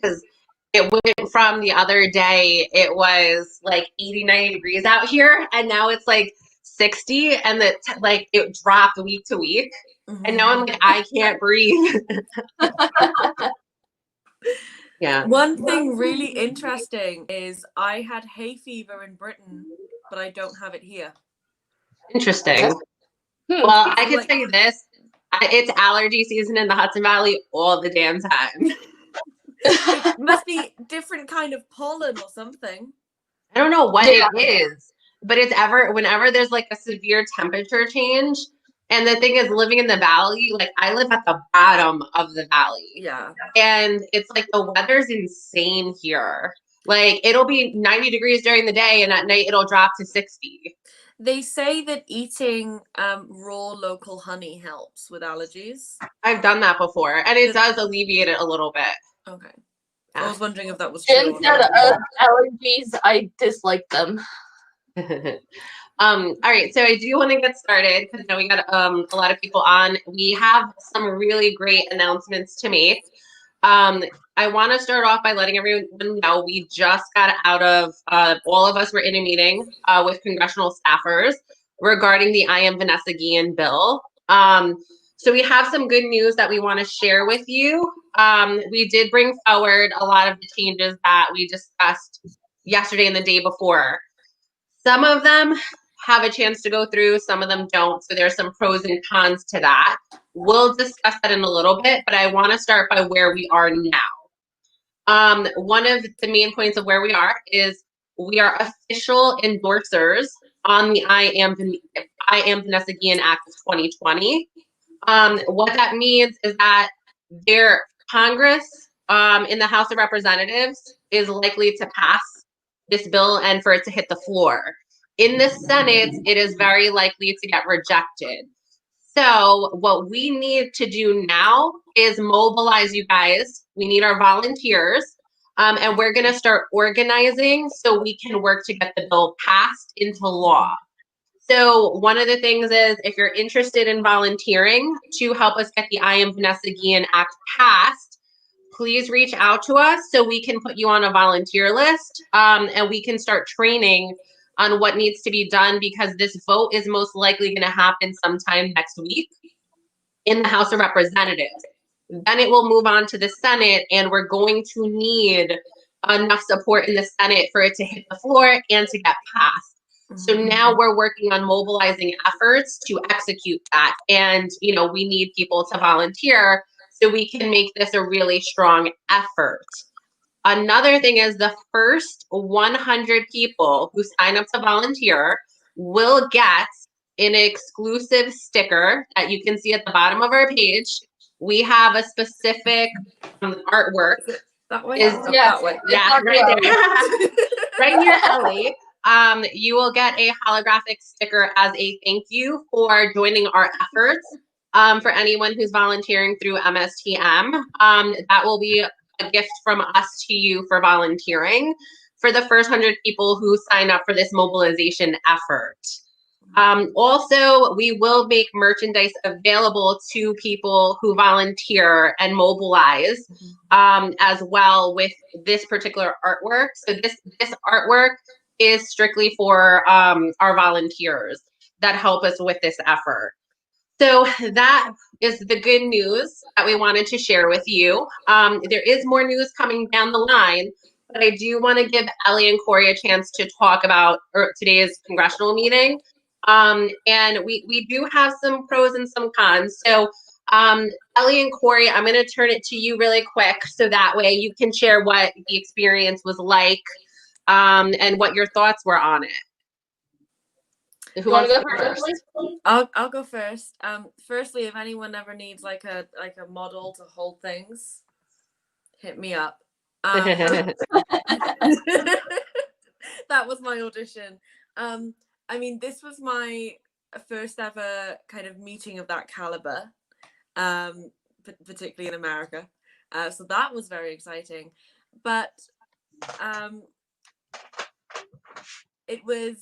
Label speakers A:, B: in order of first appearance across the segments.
A: because it went from the other day, it was like 80, 90 degrees out here, and now it's like 60, and like it dropped week to week. And now I'm like, I can't breathe. Yeah.
B: One thing really interesting is I had hay fever in Britain, but I don't have it here.
A: Interesting. Well, I can tell you this. It's allergy season in the Hudson Valley all the damn time.
B: It must be different kind of pollen or something.
A: I don't know what it is, but it's whenever there's like a severe temperature change. And the thing is, living in the valley, like I live at the bottom of the valley.
B: Yeah.
A: And it's like the weather's insane here. Like it'll be 90 degrees during the day, and at night it'll drop to 60.
B: They say that eating raw local honey helps with allergies.
A: I've done that before, and it does alleviate it a little bit.
B: Okay.
A: Yeah.
B: I was wondering if that was true.
C: Instead of allergies, I dislike them.
A: All right, so I do want to get started because now we got a lot of people on. We have some really great announcements to make. I want to start off by letting everyone know we just got out of, all of us were in a meeting with congressional staffers regarding the I Am Vanessa Guillen bill. So we have some good news that we want to share with you. We did bring forward a lot of the changes that we discussed yesterday and the day before. Some of them have a chance to go through, some of them don't. So there's some pros and cons to that. We'll discuss that in a little bit, but I want to start by where we are now. One of the main points of where we are is we are official endorsers on the I Am Vanessa Guillen Act of 2020. What that means is that their Congress in the House of Representatives is likely to pass this bill and for it to hit the floor. In the Senate, it is very likely to get rejected. So what we need to do now is mobilize you guys. We need our volunteers, and we're going to start organizing so we can work to get the bill passed into law. So one of the things is if you're interested in volunteering to help us get the I Am Vanessa Guillen Act passed, please reach out to us so we can put you on a volunteer list, and we can start training on what needs to be done, because this vote is most likely going to happen sometime next week in the House of Representatives. Then it will move on to the Senate, and we're going to need enough support in the Senate for it to hit the floor and to get passed. So now we're working on mobilizing efforts to execute that. And, you know, we need people to volunteer so we can make this a really strong effort. Another thing is the first 100 people who sign up to volunteer will get an exclusive sticker that you can see at the bottom of our page. We have a specific artwork.
B: That way?
C: That way.
A: Yeah, right there. Right near Ellie. You will get a holographic sticker as a thank you for joining our efforts. For anyone who's volunteering through MSTM, that will be a gift from us to you for volunteering for the first 100 people who sign up for this mobilization effort. Also, we will make merchandise available to people who volunteer and mobilize as well with this particular artwork. So this artwork is strictly for our volunteers that help us with this effort. So that is the good news that we wanted to share with you. There is more news coming down the line, but I do want to give Ellie and Corey a chance to talk about today's congressional meeting. And we do have some pros and some cons. So Ellie and Corey, I'm going to turn it to you really quick so that way you can share what the experience was like and what your thoughts were on it. Who wants to go first?
B: I'll go first. Firstly, if anyone ever needs like a model to hold things, hit me up. That was my audition. I mean, this was my first ever kind of meeting of that caliber, particularly in America. So that was very exciting. But it was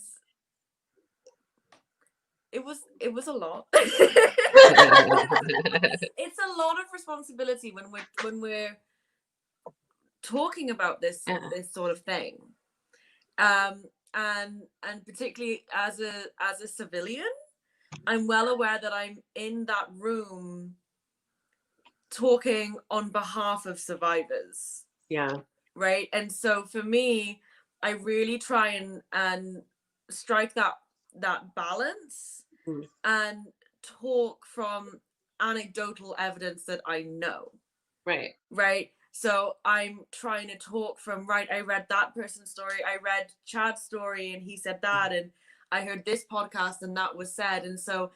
B: a lot. It's a lot of responsibility when we're talking about this sort of thing. And particularly as a civilian, I'm well aware that I'm in that room talking on behalf of survivors.
A: Yeah.
B: Right. And so for me, I really try and strike that balance and talk from anecdotal evidence that I know.
A: Right.
B: Right. So I'm trying to talk from, right, I read that person's story, I read Chad's story and he said that, and I heard this podcast and that was said. And so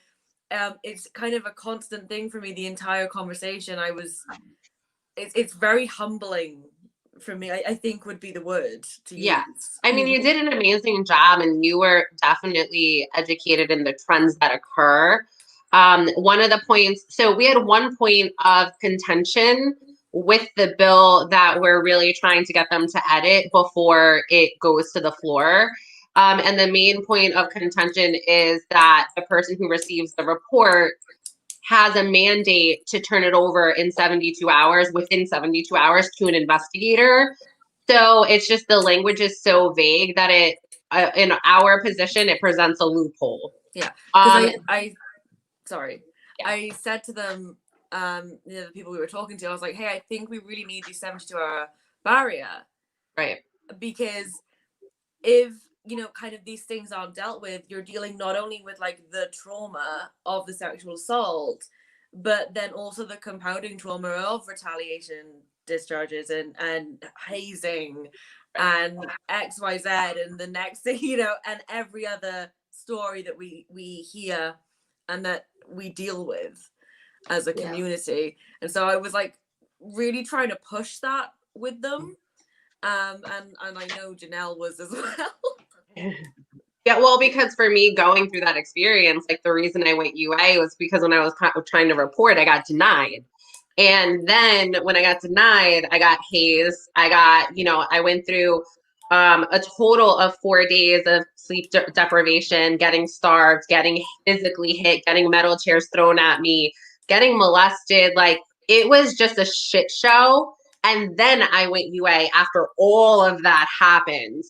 B: it's kind of a constant thing for me, the entire conversation. It's very humbling for me, I think would be the word to use.
A: Yes. I mean, you did an amazing job and you were definitely educated in the trends that occur. One of the points, so we had one point of contention with the bill that we're really trying to get them to edit before it goes to the floor. And the main point of contention is that the person who receives the report has a mandate to turn it over in 72 hours, within 72 hours, to an investigator. So it's just the language is so vague that it, in our position, it presents a loophole.
B: Yeah. Sorry.
A: Yeah.
B: I said to them, the people we were talking to, I was like, hey, I think we really need the 72-hour barrier.
A: Right.
B: Because if, kind of these things aren't dealt with, you're dealing not only with like the trauma of the sexual assault, but then also the compounding trauma of retaliation discharges and hazing and XYZ and the next thing, and every other story that we hear and that we deal with as a community. And so I was like really trying to push that with them. And I know Janelle was as well.
A: Yeah, well, because for me going through that experience, like the reason I went UA was because when I was trying to report, I got denied. And then when I got denied, I got hazed. I went through a total of 4 days of sleep deprivation, getting starved, getting physically hit, getting metal chairs thrown at me, getting molested. Like, it was just a shit show. And then I went UA after all of that happened.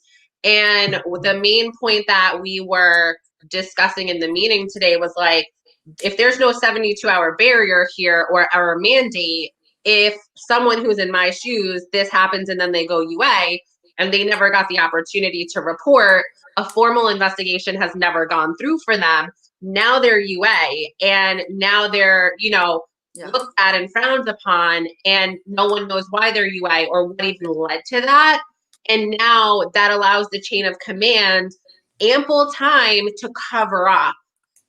A: And the main point that we were discussing in the meeting today was like, if there's no 72-hour barrier here or our mandate, if someone who's in my shoes, this happens and then they go UA and they never got the opportunity to report, a formal investigation has never gone through for them. Now they're UA and now they're, looked at and frowned upon, and no one knows why they're UA or what even led to that. And now that allows the chain of command ample time to cover up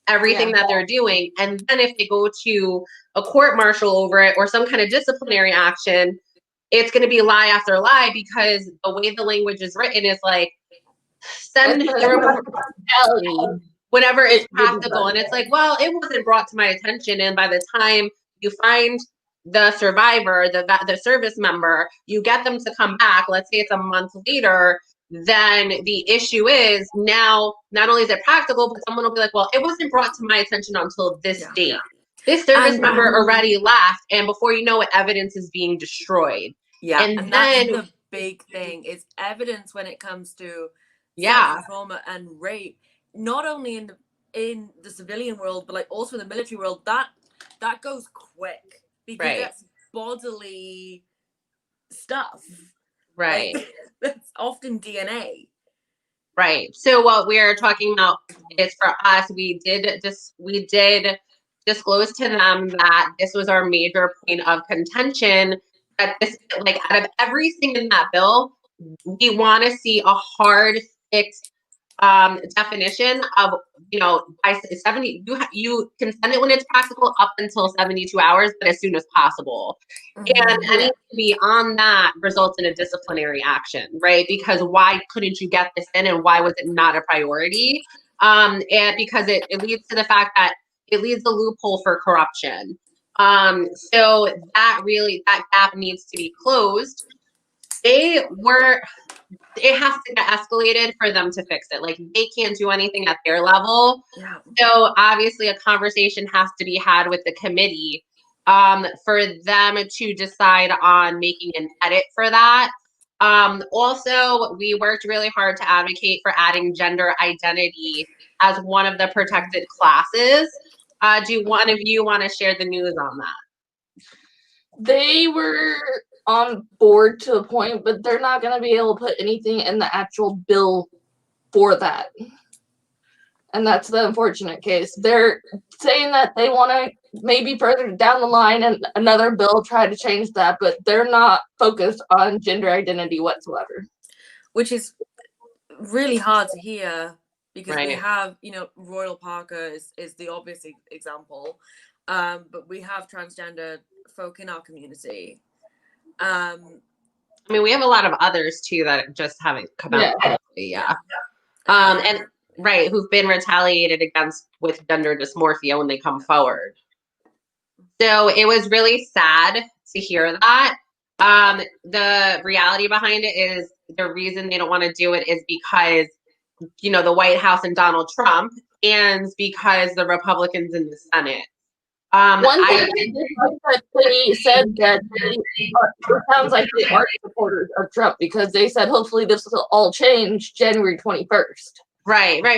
A: everything that they're doing. And then if they go to a court martial over it or some kind of disciplinary action, it's going to be lie after lie, because the way the language is written is like, send the report whenever it's practical. And it's like, well, it wasn't brought to my attention. And by the time you find the survivor, the service member, you get them to come back, let's say it's a month later, then the issue is now not only is it practical, but someone will be like, well, it wasn't brought to my attention until this date. This service member already left, and before you know it, evidence is being destroyed.
B: Yeah, and then that's the big thing, is evidence when it comes to sexual trauma and rape, not only in the civilian world, but like also in the military world, that goes quick, because that's bodily stuff.
A: Right.
B: Like, that's often DNA.
A: Right. So what we're talking about is, for us, we did disclose to them that this was our major point of contention, that this, like, out of everything in that bill, we want to see a hard, fixed definition of, by 70, you can send it when it's practical up until 72 hours, but as soon as possible. And anything beyond that results in a disciplinary action, right? Because why couldn't you get this in, and why was it not a priority? And because it leads to the fact that it leads the loophole for corruption. So that gap needs to be closed. It has to get escalated for them to fix it. Like, they can't do anything at their level. Yeah. So obviously a conversation has to be had with the committee for them to decide on making an edit for that. Also, we worked really hard to advocate for adding gender identity as one of the protected classes. Do one of you want to share the news on that?
C: They were on board to a point, but they're not going to be able to put anything in the actual bill for that. And that's the unfortunate case. They're saying that they want to maybe further down the line and another bill try to change that, but they're not focused on gender identity whatsoever.
B: Which is really hard to hear because we
A: Right.
B: have, Royal Parker is the obvious example, but we have transgender folk in our community.
A: I mean, we have a lot of others too that just haven't come out publicly. Yeah. And right, who've been retaliated against with gender dysmorphia when they come forward. So it was really sad to hear that. The reality behind it is the reason they don't want to do it is because, the White House and Donald Trump, and because the Republicans in the Senate.
C: One thing that they said that it sounds like they are supporters of Trump because they said hopefully this will all change January 21st.
A: Right. But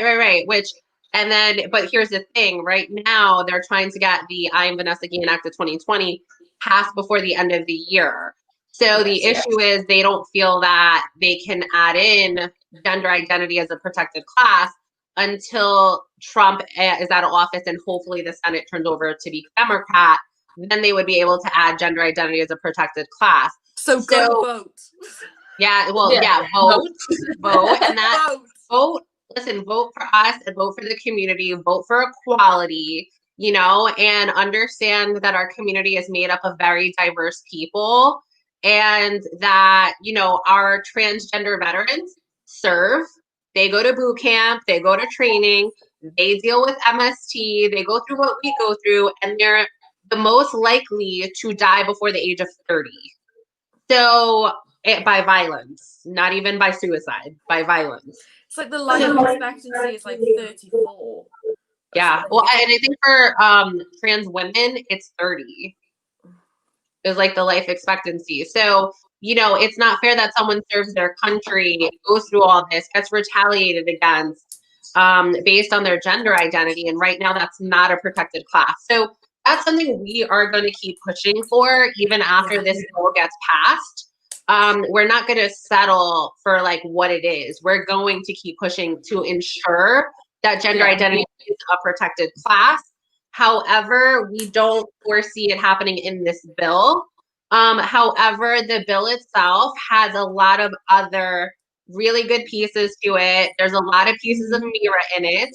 A: here's the thing, right now they're trying to get the Am Vanessa Guillen Act of 2020 passed before the end of the year. So the issue is they don't feel that they can add in gender identity as a protected class until Trump is out of office and hopefully the Senate turns over to be Democrat. Then they would be able to add gender identity as a protected class.
B: So go vote.
A: Yeah, vote, and that vote. Listen, vote for us and vote for the community, vote for equality, and understand that our community is made up of very diverse people and that, our transgender veterans serve, they go to boot camp, they go to training, they deal with MST, they go through what we go through, and they're the most likely to die before the age of 30. So, by violence, not even by suicide, by violence.
B: It's like the life expectancy is like 34.
A: Yeah. Well, and I think for trans women, it's 30. Is like the life expectancy. So, it's not fair that someone serves their country, goes through all this, gets retaliated against based on their gender identity. And right now, that's not a protected class. So that's something we are going to keep pushing for even after this bill gets passed. We're not going to settle for like what it is. We're going to keep pushing to ensure that gender identity is a protected class. However, we don't foresee it happening in this bill. However, the bill itself has a lot of other really good pieces to it. There's a lot of pieces of MIRA in it.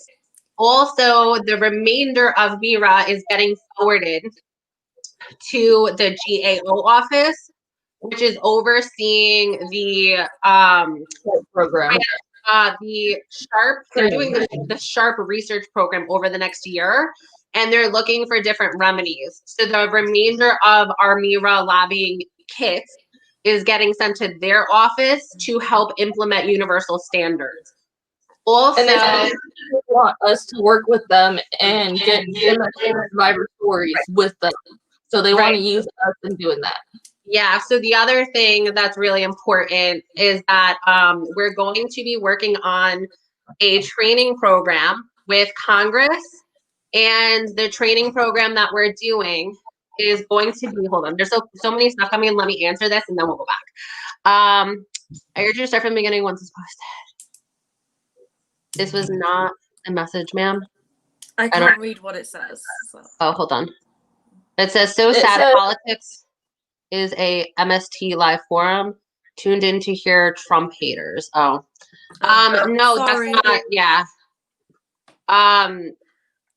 A: Also, the remainder of MIRA is getting forwarded to the GAO office, which is overseeing the
C: program.
A: The SHARP, they're doing the SHARP research program over the next year, and they're looking for different remedies. So the remainder of our MIRA lobbying kits is getting sent to their office to help implement universal standards. Also,
C: and they want us to work with them and get survivor stories with them. So they want to use us in doing that.
A: Yeah, so the other thing that's really important is that we're going to be working on a training program with Congress, and the training program that we're doing is going to be, hold on, there's so many stuff coming. Let me answer this and then we'll go back. I urge you to start from the beginning once it's posted. This was not a message, ma'am.
B: I can't read what it says. So.
A: Oh, hold on. It says, so sad politics is a MST live forum tuned in to hear Trump haters. No, sorry. That's not. Yeah.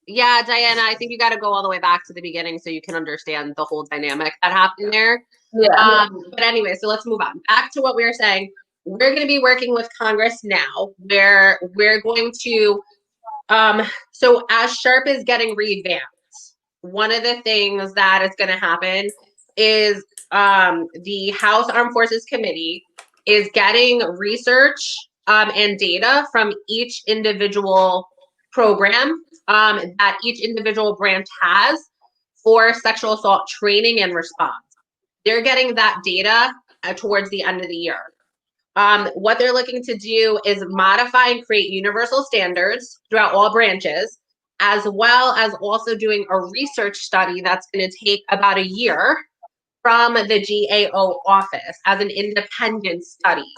A: Yeah, Diana, I think you got to go all the way back to the beginning so you can understand the whole dynamic that happened there. Yeah. But anyway, so let's move on back to what we were saying. We're going to be working with Congress now, where we're going to. So as SHARP is getting revamped, one of the things that is going to happen is the House Armed Forces Committee is getting research and data from each individual program that each individual branch has for sexual assault training and response. They're getting that data towards the end of the year. What they're looking to do is modify and create universal standards throughout all branches, as well as also doing a research study that's going to take about a year from the GAO office as an independent study.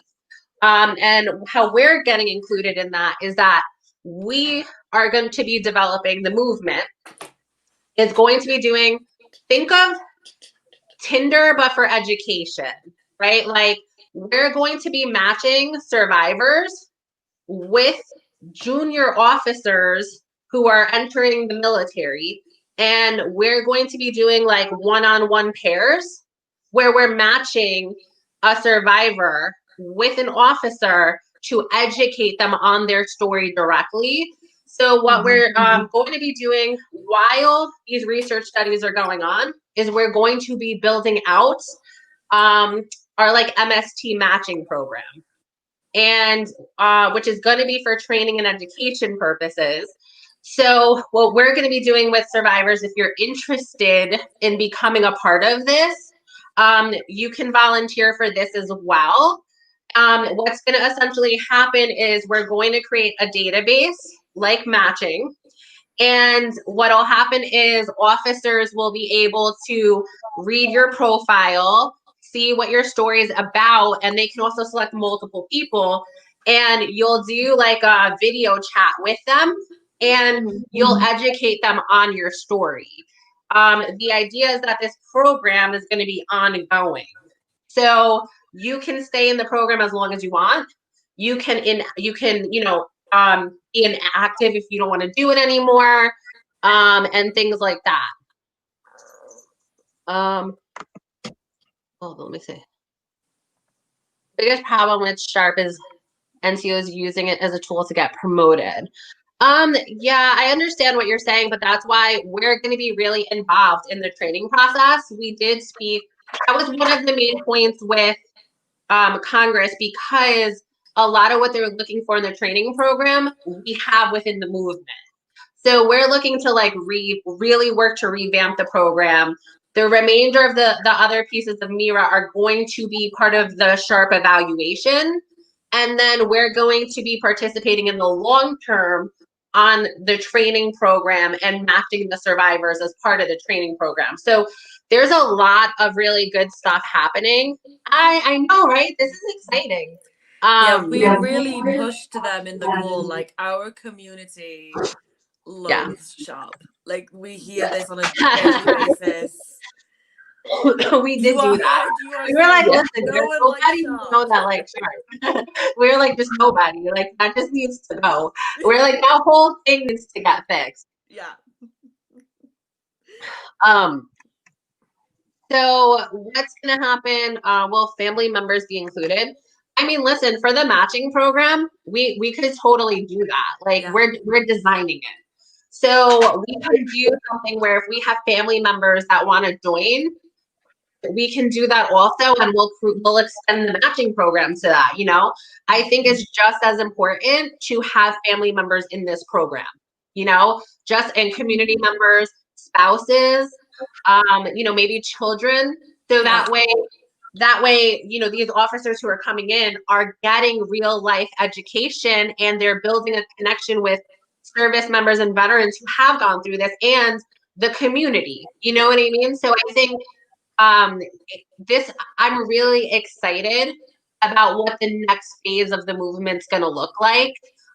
A: And how we're getting included in that is that we are going to be developing the movement. Is going to be doing, think of Tinder, but for education, right? Like, we're going to be matching survivors with junior officers who are entering the military. And we're going to be doing like one-on-one pairs where we're matching a survivor with an officer to educate them on their story directly. So what we're going to be doing while these research studies are going on is we're going to be building out our like MST matching program, and which is going to be for training and education purposes. So what we're going to be doing with survivors, if you're interested in becoming a part of this, you can volunteer for this as well. What's going to essentially happen is we're going to create a database like matching. And what'll happen is officers will be able to read your profile, see what your story is about, and they can also select multiple people. And you'll do like a video chat with them, and you'll educate them on your story. The idea is that this program is going to be ongoing. So you can stay in the program as long as you want. You can, be inactive if you don't want to do it anymore, and things like that. Hold on, let me see. Biggest problem with Sharp is NCOs using it as a tool to get promoted. Yeah, I understand what you're saying, but that's why we're going to be really involved in the training process. We did speak. That was one of the main points with Congress, because a lot of what they're looking for in the training program, we have within the movement. So we're looking to like really work to revamp the program. The remainder of the other pieces of MIRA are going to be part of the Sharp evaluation. And then we're going to be participating in the long term on the training program and matching the survivors as part of the training program. So there's a lot of really good stuff happening. I know, right? This is exciting.
B: Yeah, we really pushed them in the call. Like, our community loves Sharp. Like, we hear this on a daily basis.
A: We did do that. We were like, listen, there's nobody who know that like Sharp. We were like, there's nobody. Like, that just needs to go. We're like, that whole thing needs to get fixed.
B: Yeah.
A: So what's going to happen? Will family members be included? I mean, listen, for the matching program, we could totally do that. Like,
B: Yeah.
A: we're designing it. So we could do something where if we have family members that want to join, we can do that also, and we'll extend the matching program to that. You know, I think it's just as important to have family members in this program. You know, and community members, spouses, maybe children. So that way, these officers who are coming in are getting real life education, and they're building a connection with service members and veterans who have gone through this and the community. You know what I mean? So I think I'm really excited about what the next phase of the movement's going to look like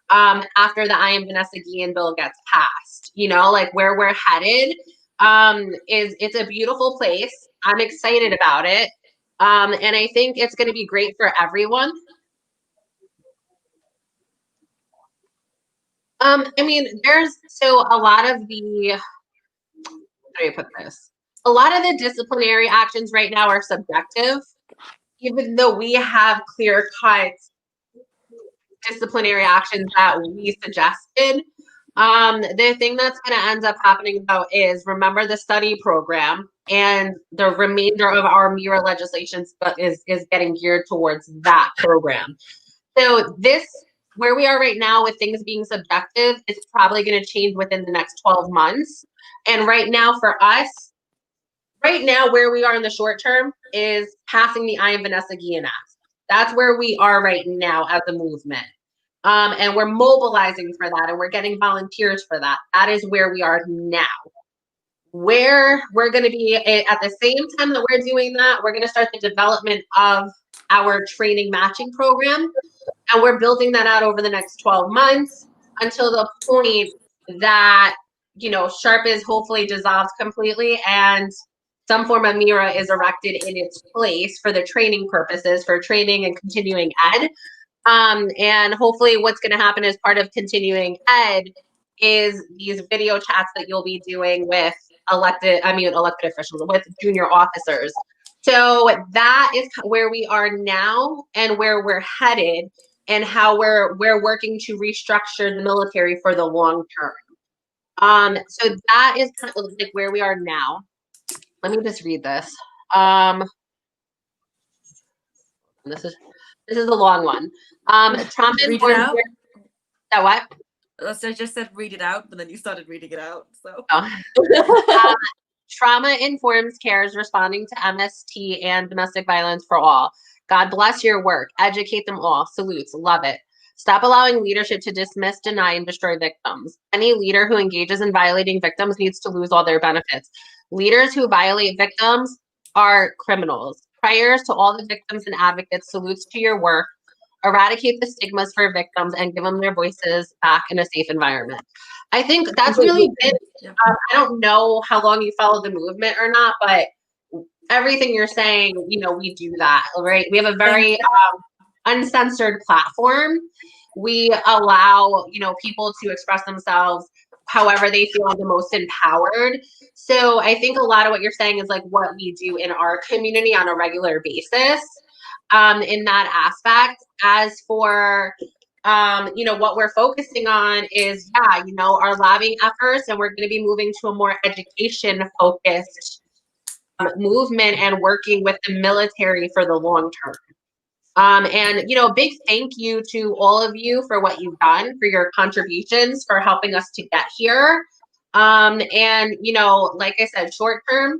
A: after the Am Vanessa Guillen bill gets passed. You know, like where we're headed it's a beautiful place. I'm excited about it. And I think it's going to be great for everyone. I mean, a lot of the, how do I put this? A lot of the disciplinary actions right now are subjective, even though we have clear-cut disciplinary actions that we suggested. The thing that's going to end up happening, though, is remember the study program, and the remainder of our MIRA legislation is getting geared towards that program. So where we are right now with things being subjective is probably going to change within the next 12 months. And right now for us, right now where we are in the short term is passing the Am Vanessa Guillen Act. That's where we are right now as a movement. And we're mobilizing for that, and we're getting volunteers for that. That is where we are now. Where we're going to be at the same time that we're doing that, we're going to start the development of our training matching program. And we're building that out over the next 12 months until the point that, SHARP is hopefully dissolved completely and some form of MIRA is erected in its place for the training purposes, for training and continuing ed. And hopefully what's going to happen as part of continuing ed is these video chats that you'll be doing with elected officials, with junior officers. So that is where we are now and where we're headed and how we're working to restructure the military for the long term. So that is kind of like where we are now. Let me just read this. This is a long one. Trauma
B: Read it out.
A: That what?
B: So I just said read it out, but then you started reading it out. So
A: Trauma informs cares responding to MST and domestic violence for all. God bless your work. Educate them all. Salutes. Love it. Stop allowing leadership to dismiss, deny, and destroy victims. Any leader who engages in violating victims needs to lose all their benefits. Leaders who violate victims are criminals. Prayers to all the victims and advocates. Salutes to your work. Eradicate the stigmas for victims and give them their voices back in a safe environment. I think that's really been, I don't know how long you follow the movement or not, but everything you're saying, we do that, right? We have a very uncensored platform. We allow, people to express themselves however they feel the most empowered. So I think a lot of what you're saying is like what we do in our community on a regular basis. In that aspect. As for, what we're focusing on is, our lobbying efforts, and we're going to be moving to a more education-focused movement and working with the military for the long term. And, big thank you to all of you for what you've done, for your contributions, for helping us to get here. And, like I said, short term,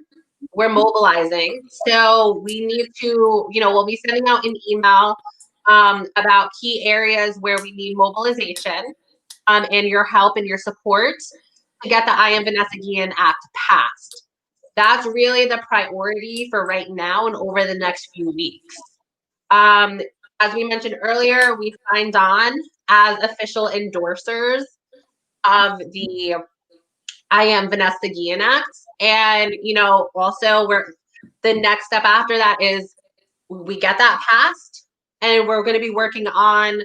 A: we're mobilizing. So we need to, we'll be sending out an email about key areas where we need mobilization and your help and your support to get the Am Vanessa Guillen Act passed. That's really the priority for right now and over the next few weeks. As we mentioned earlier, we signed on as official endorsers of the Am Vanessa Guillen Act. And, also the next step after that is we get that passed and we're going to be working on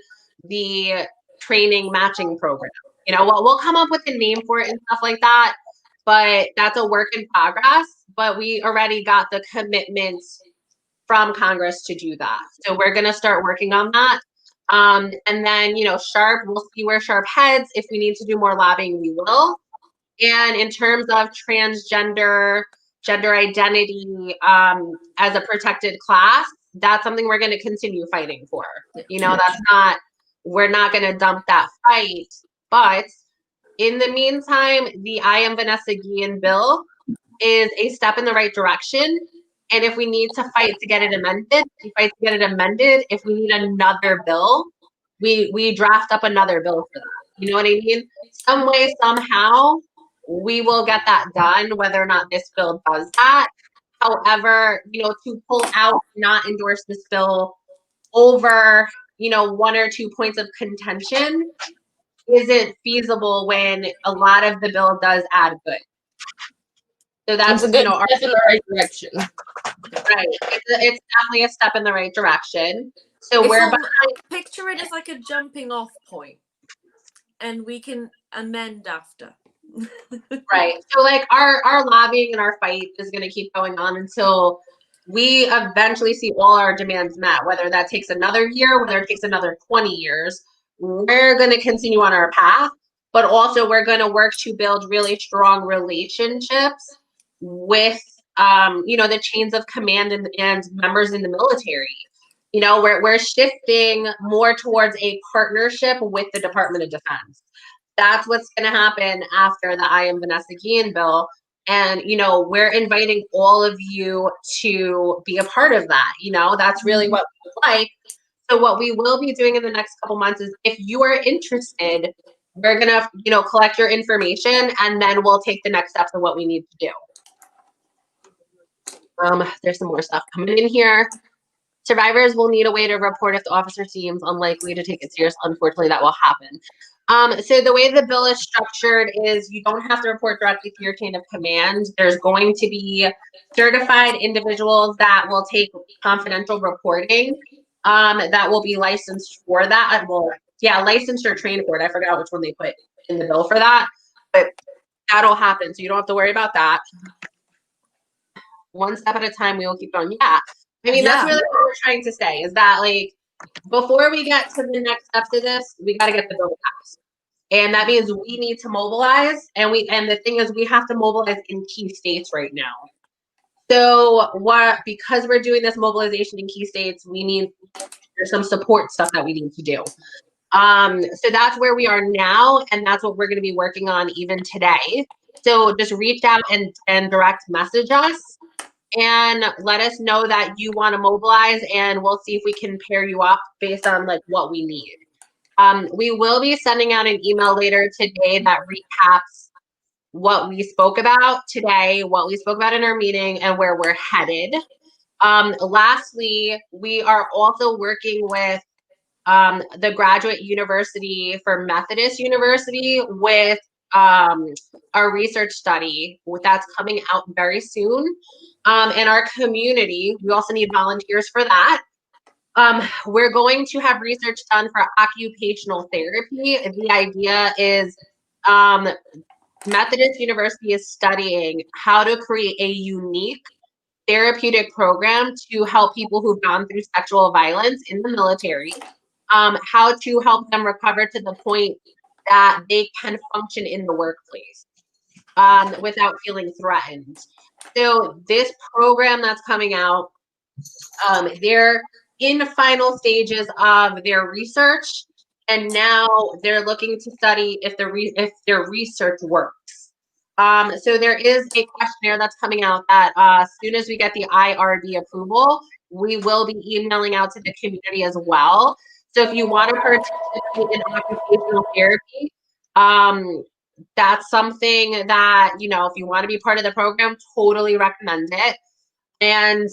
A: the training matching program. We'll come up with a name for it and stuff like that, but that's a work in progress. But we already got the commitment from Congress to do that. So we're going to start working on that. And then, SHARP, we'll see where SHARP heads. If we need to do more lobbying, we will. And in terms of transgender, gender identity as a protected class, that's something we're going to continue fighting for. We're not going to dump that fight. But in the meantime, the Am Vanessa Guillen bill is a step in the right direction. And if we need to fight to get it amended, we fight to get it amended. If we need another bill, we draft up another bill for that. You know what I mean? Some way, somehow, we will get that done, whether or not this bill does that. However, to pull out, not endorse this bill over, one or 2 points of contention isn't feasible when a lot of the bill does add good. So that's,
C: a good step in the right direction.
A: Right. It's definitely a step in the right direction. So
B: picture it as like a jumping off point, and we can amend after.
A: Right. So like our lobbying and our fight is going to keep going on until we eventually see all our demands met, whether that takes another year, whether it takes another 20 years. We're going to continue on our path, but also we're going to work to build really strong relationships with, the chains of command and members in the military. We're shifting more towards a partnership with the Department of Defense. That's what's going to happen after the Am Vanessa Guillen bill. And, we're inviting all of you to be a part of that. That's really what we would like. So what we will be doing in the next couple months is, if you are interested, we're going to, collect your information, and then we'll take the next steps of what we need to do. There's some more stuff coming in here. Survivors will need a way to report if the officer seems unlikely to take it serious. Unfortunately, that will happen. So the way the bill is structured is, you don't have to report directly to your chain of command. There's going to be certified individuals that will take confidential reporting, that will be licensed for that. Well, yeah, licensed or trained for it. I forgot which one they put in the bill for that, but that'll happen. So you don't have to worry about that. One step at a time, we will keep going. Yeah. I mean, that's really what we're trying to say, is that, like, before we get to the next steps of this, we got to get the bill passed. And that means we need to mobilize. And the thing is, we have to mobilize in key states right now. So because we're doing this mobilization in key states, there's some support stuff that we need to do. So that's where we are now, and that's what we're going to be working on even today. So just reach out and direct message us and let us know that you want to mobilize, and we'll see if we can pair you up based on like what we need. We will be sending out an email later today that recaps what we spoke about today, what we spoke about in our meeting, and where we're headed. Lastly, we are also working with the Graduate University for Methodist University with our research study that's coming out very soon. In our community, we also need volunteers for that. We're going to have research done for occupational therapy. The idea is Methodist University is studying how to create a unique therapeutic program to help people who've gone through sexual violence in the military, how to help them recover to the point that they can function in the workplace without feeling threatened. So this program that's coming out, they're in the final stages of their research, and now they're looking to study if their research works. So there is a questionnaire that's coming out that as soon as we get the IRB approval, we will be emailing out to the community as well. So if you want to participate in occupational therapy, that's something that, if you want to be part of the program, totally recommend it. And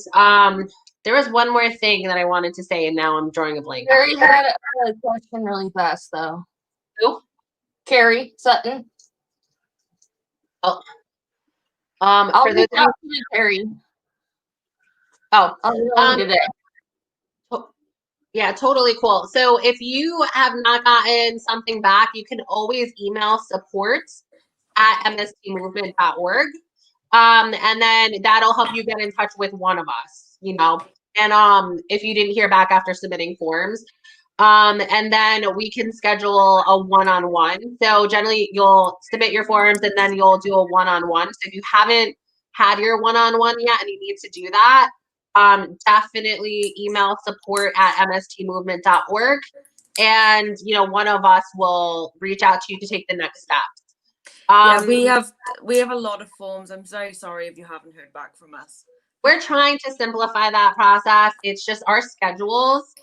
A: there was one more thing that I wanted to say, and now I'm drawing a blank.
C: Carrie had a question really fast, though.
A: Who?
C: Carrie Sutton.
A: Oh.
C: I'll
A: for those
C: reach out to you, Carrie.
A: Oh.
C: I'll today.
A: Yeah, totally cool. So if you have not gotten something back, you can always email support@mstmovement.org. And then that'll help you get in touch with one of us, and if you didn't hear back after submitting forms, and then we can schedule a one-on-one. So generally you'll submit your forms and then you'll do a one-on-one. So if you haven't had your one-on-one yet and you need to do that, definitely email support@mstmovement.org. And, one of us will reach out to you to take the next steps.
B: Yeah, we have a lot of forms. I'm so sorry if you haven't heard back from us.
A: We're trying to simplify that process. It's just our schedules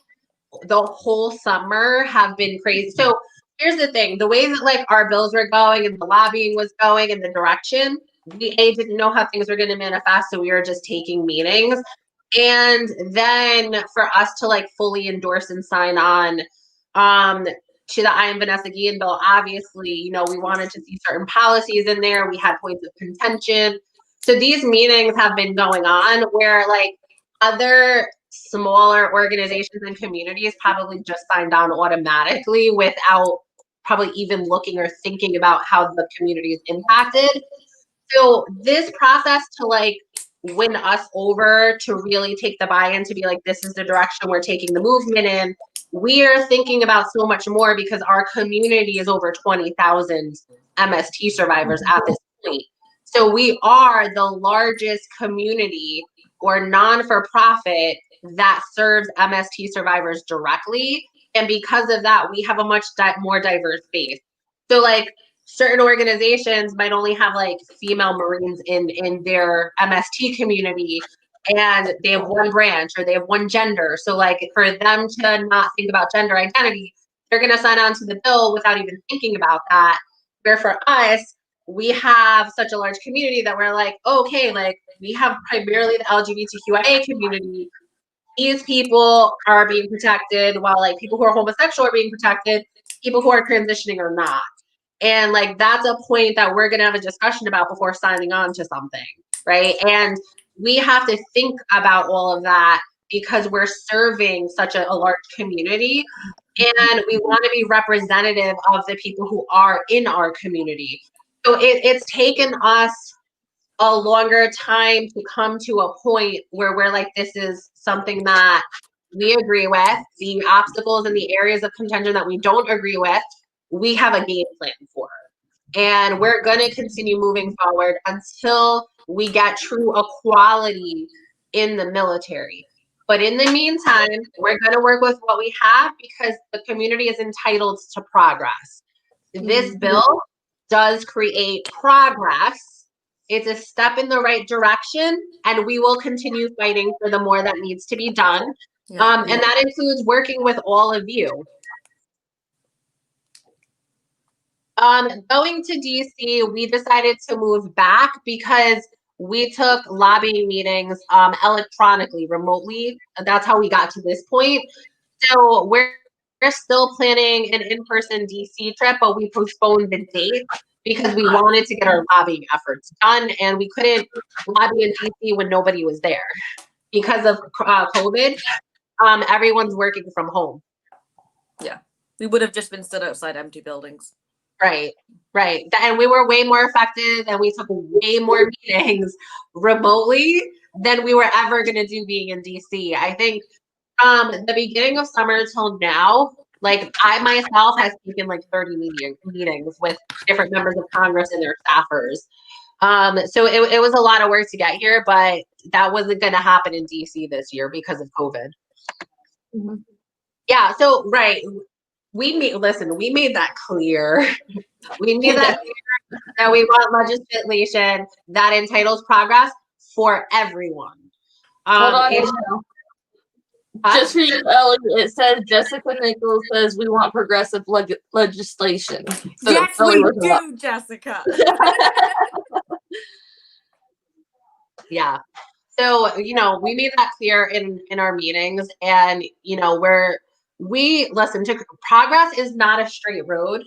A: the whole summer have been crazy. So here's the thing, the way that like our bills were going and the lobbying was going in the direction, we didn't know how things were going to manifest. So we were just taking meetings. And then for us to like fully endorse and sign on to the Am Vanessa Guillen bill, obviously, we wanted to see certain policies in there. We had points of contention. So these meetings have been going on where like other smaller organizations and communities probably just signed on automatically without probably even looking or thinking about how the community is impacted. So this process to like win us over, to really take the buy-in, to be like, this is the direction we're taking the movement in, we are thinking about so much more because our community is over 20,000 MST survivors at this point. So we are the largest community or non-for-profit that serves MST survivors directly. And because of that, we have a much more diverse base. So like certain organizations might only have like female Marines in their MST community, and they have one branch or they have one gender. So like for them to not think about gender identity, they're going to sign on to the bill without even thinking about that. Where for us, we have such a large community that we're like, okay, like we have primarily the LGBTQIA community. These people are being protected, while like people who are homosexual are being protected, people who are transitioning are not. And like that's a point that we're gonna have a discussion about before signing on to something, right? And we have to think about all of that because we're serving such a large community, and we want to be representative of the people who are in our community. So it's taken us a longer time to come to a point where we're like, this is something that we agree with. The obstacles and the areas of contention that we don't agree with, we have a game plan for. And we're going to continue moving forward until we get true equality in the military. But in the meantime, we're going to work with what we have because the community is entitled to progress. This bill does create progress. It's a step in the right direction, and we will continue fighting for the more that needs to be done. And that includes working with all of you. Going to DC, we decided to move back because we took lobbying meetings electronically, remotely. That's how we got to this point. So we're still planning an in-person DC trip, but we postponed the date because we wanted to get our lobbying efforts done, and we couldn't lobby in DC when nobody was there because of COVID. Everyone's working from home.
B: Yeah, we would have just been stood outside empty buildings.
A: Right. And we were way more effective, and we took way more meetings remotely than we were ever going to do being in DC. I think the beginning of summer till now, like I myself has taken like 30 meetings with different members of Congress and their staffers. So it was a lot of work to get here, but that wasn't going to happen in DC this year because of COVID. Mm-hmm. Yeah. So, right. We made that clear. We made that clear that we want legislation that entitles progress for everyone.
C: Hold on. Just for you, Ellie, it says Jessica Nichols says we want progressive legislation. So
B: yes, we do, Jessica.
A: Yeah. So, we made that clear in our meetings, and, listen, progress is not a straight road.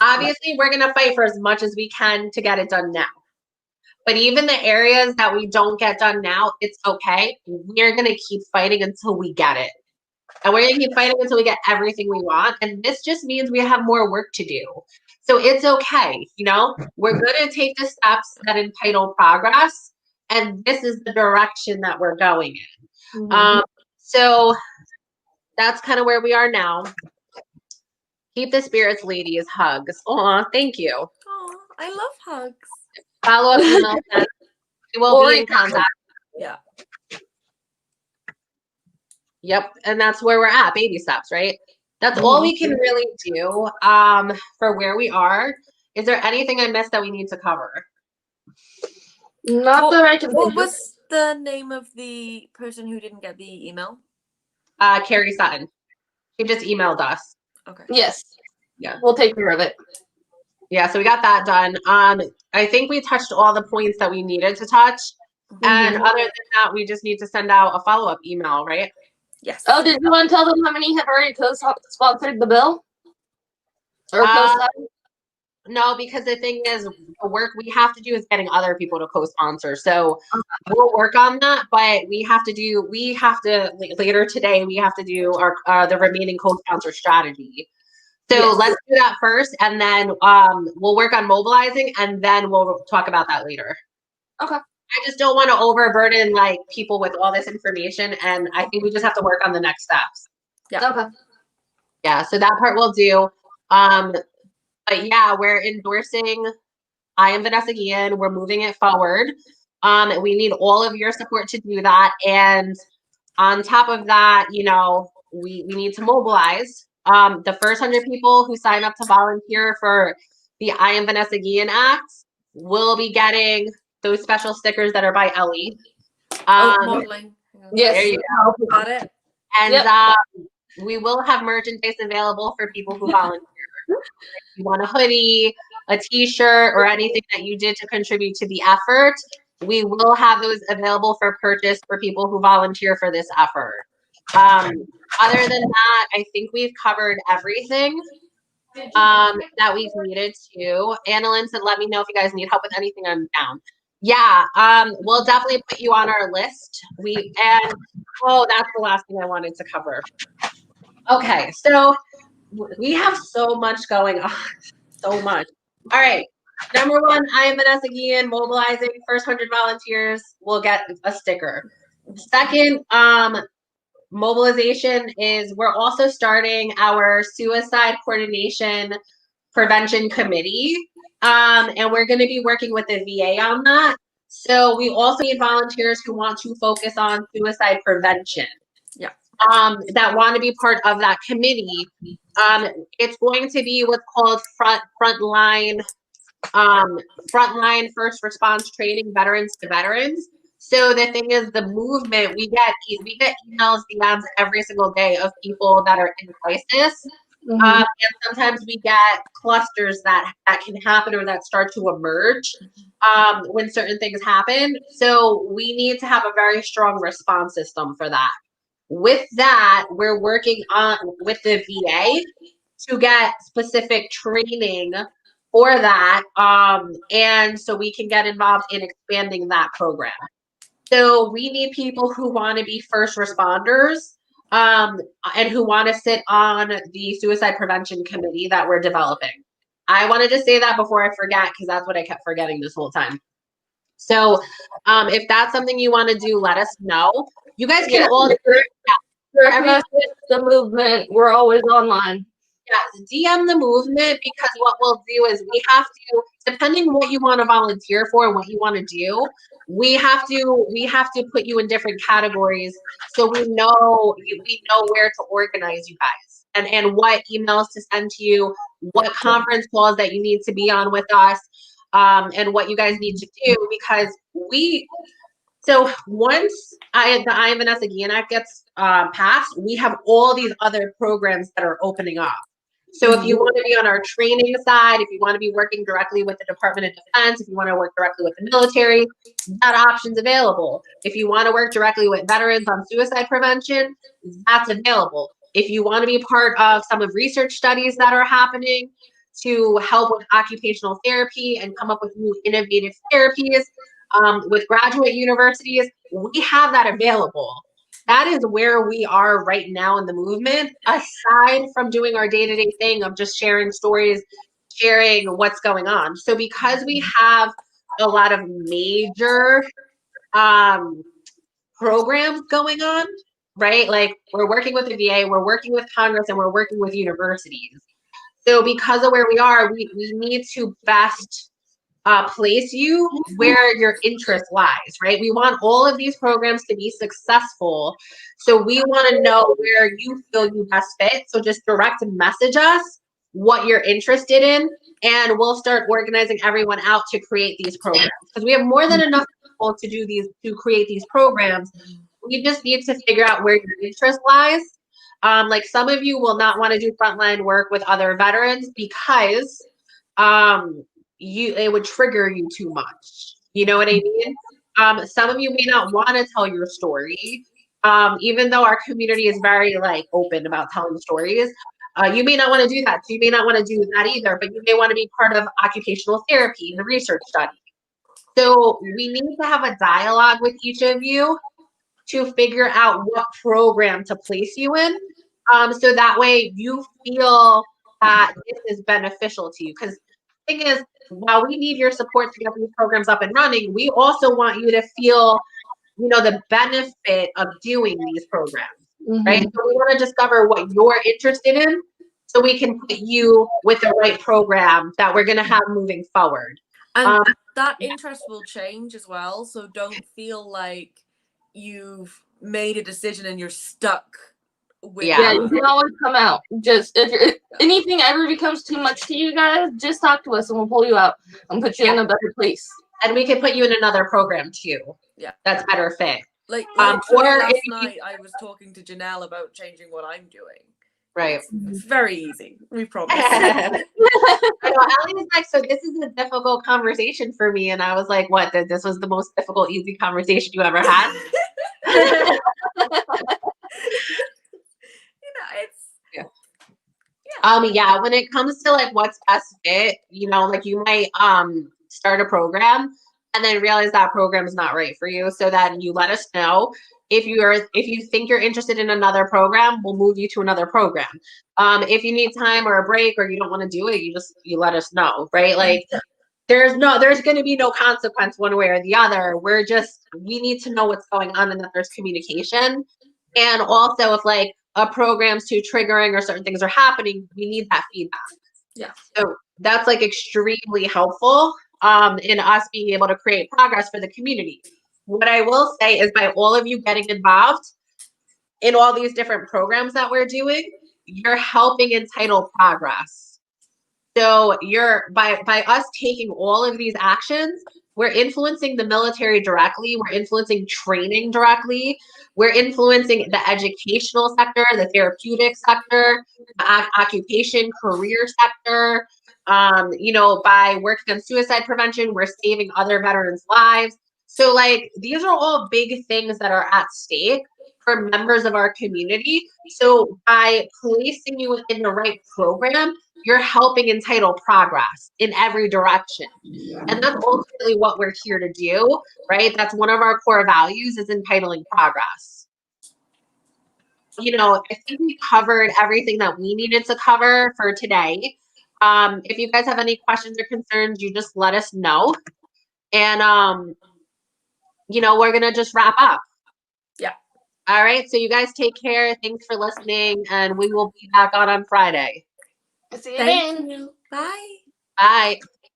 A: Obviously, we're going to fight for as much as we can to get it done now. But even the areas that we don't get done now, it's okay. We're going to keep fighting until we get it. And we're going to keep fighting until we get everything we want. And this just means we have more work to do. So it's okay. We're going to take the steps that entitle progress. And this is the direction that we're going in. Mm-hmm. So that's kind of where we are now. Keep the spirits, ladies. Hugs. Aw, thank you.
B: Oh, I love hugs.
A: Follow up email. We will be in contact.
B: Yeah.
A: Yep. And that's where we're at. Baby steps, right? That's all we can really do for where we are. Is there anything I missed that we need to cover?
C: Not that I can think of.
B: What was the name of the person who didn't get the email?
A: Carrie Sutton. She just emailed us.
B: Okay.
C: Yes.
A: Yeah.
C: We'll take care of it. Yeah,
A: so we got that done. I think we touched all the points that we needed to touch. Mm-hmm. And other than that, we just need to send out a follow-up email, right?
B: Yes.
C: Oh, did you want to tell them how many have already co-sponsored the bill? Or co-signed?
A: No, because the thing is, the work we have to do is getting other people to co-sponsor. So we'll work on that, but later today, we have to do our the remaining co-sponsor strategy. So let's do that first, and then we'll work on mobilizing, and then we'll talk about that later.
C: Okay.
A: I just don't want to overburden people with all this information, and I think we just have to work on the next steps.
C: Yeah. Okay.
A: Yeah, so that part we'll do. But yeah, we're endorsing I Am Vanessa Guillen. We're moving it forward. We need all of your support to do that. And on top of that, we need to mobilize. The first 100 people who sign up to volunteer for the I Am Vanessa Guillen Act will be getting those special stickers that are by Ellie.
B: Modeling.
C: Yes.
A: There you go.
B: Got it.
A: And
C: Yep.
A: we will have merchandise available for people who volunteer. If you want a hoodie, a t-shirt, or anything that you did to contribute to the effort, we will have those available for purchase for people who volunteer for this effort. Other than that, I think we've covered everything that we've needed to. Annalyn said, let me know if you guys need help with anything. I'm down. Yeah, we'll definitely put you on our list. That's the last thing I wanted to cover. Okay, so we have so much going on, so much. All right, number one, I Am Vanessa Guillen, mobilizing. First 100 volunteers will get a sticker. Second, mobilization is we're also starting our suicide coordination prevention committee, and we're going to be working with the VA on that. So we also need volunteers who want to focus on suicide prevention.
B: Yeah.
A: That want to be part of that committee. It's going to be what's called frontline first response training, veterans to veterans. So the thing is, the movement, we get emails, DMs every single day of people that are in crisis. And sometimes we get clusters that can happen or that start to emerge when certain things happen. So we need to have a very strong response system for that. With that, we're working with the VA to get specific training for that, and so we can get involved in expanding that program. So we need people who want to be first responders, and who want to sit on the suicide prevention committee that we're developing. I wanted to say that before I forget, because that's what I kept forgetting this whole time. So if that's something you want to do, let us know. You guys can all
C: the movement. We're always online.
A: Yes, DM the movement, because what we'll do is we have to, depending what you want to volunteer for and what you want to do, we have to put you in different categories so we know where to organize you guys and what emails to send to you, what conference calls that you need to be on with us, and what you guys need to do, because so once the I Am Vanessa Guillen Act gets passed, we have all these other programs that are opening up. So if you want to be on our training side, if you want to be working directly with the Department of Defense, if you want to work directly with the military, that option's available. If you want to work directly with veterans on suicide prevention, that's available. If you want to be part of some of research studies that are happening to help with occupational therapy and come up with new innovative therapies, with graduate universities, we have that available. That is where we are right now in the movement, aside from doing our day-to-day thing of just sharing stories, sharing what's going on. So because we have a lot of major programs going on, right? Like we're working with the VA, we're working with Congress, and we're working with universities. So because of where we are, we need to best place you where your interest lies, right? We want all of these programs to be successful. So we want to know where you feel you best fit. So just direct message us what you're interested in, and we'll start organizing everyone out to create these programs. Because we have more than enough people to create these programs. We just need to figure out where your interest lies. Like some of you will not want to do frontline work with other veterans because it would trigger you too much. You know what I mean? Some of you may not want to tell your story, even though our community is very open about telling stories. You may not want to do that. So you may not want to do that either, but you may want to be part of occupational therapy and the research study. So we need to have a dialogue with each of you to figure out what program to place you in. So that way you feel that this is beneficial to you. Because the thing is, while we need your support to get these programs up and running, we also want you to feel, the benefit of doing these programs, right? So we want to discover what you're interested in so we can put you with the right program that we're going to have moving forward.
B: And that interest will change as well. So don't feel like you've made a decision and you're stuck with
C: Yeah,
A: Yeah.
C: you can always come out. Just if anything ever becomes too much to you guys, just talk to us and we'll pull you out and put you in a better place.
A: And we can put you in another program too.
B: Yeah.
A: That's better fit.
B: Like
A: Or
B: literally last
A: if you-
B: night, I was talking to Janelle about changing what I'm doing.
A: Right.
B: It's very easy. We promise.
A: I know Allie was like, so this is a difficult conversation for me. And I was like, what? That this was the most difficult, easy conversation you ever had?
B: It's
A: Yeah, when it comes to like what's best fit, like you might start a program and then realize that program is not right for you. So then you let us know. If you think you're interested in another program, we'll move you to another program. If you need time or a break or you don't want to do it, you let us know, right? Like there's going to be no consequence one way or the other. We need to know what's going on and that there's communication. And also if like a program's too triggering or certain things are happening, we need that feedback.
B: Yeah.
A: So that's like extremely helpful in us being able to create progress for the community. What I will say is by all of you getting involved in all these different programs that we're doing, you're helping entitle progress. So by us taking all of these actions, we're influencing the military directly. We're influencing training directly. We're influencing the educational sector, the therapeutic sector, the occupation, career sector. By working on suicide prevention, we're saving other veterans' lives. So like these are all big things that are at stake for members of our community. So by placing you within the right program, you're helping entitle progress in every direction. And that's ultimately what we're here to do, right? That's one of our core values is entitling progress. I think we covered everything that we needed to cover for today. If you guys have any questions or concerns, you just let us know. And, we're going to just wrap up.
B: Yeah.
A: All right. So you guys take care. Thanks for listening. And we will be back on Friday.
C: See you
B: Thank
C: then.
B: you. Bye.
A: Bye.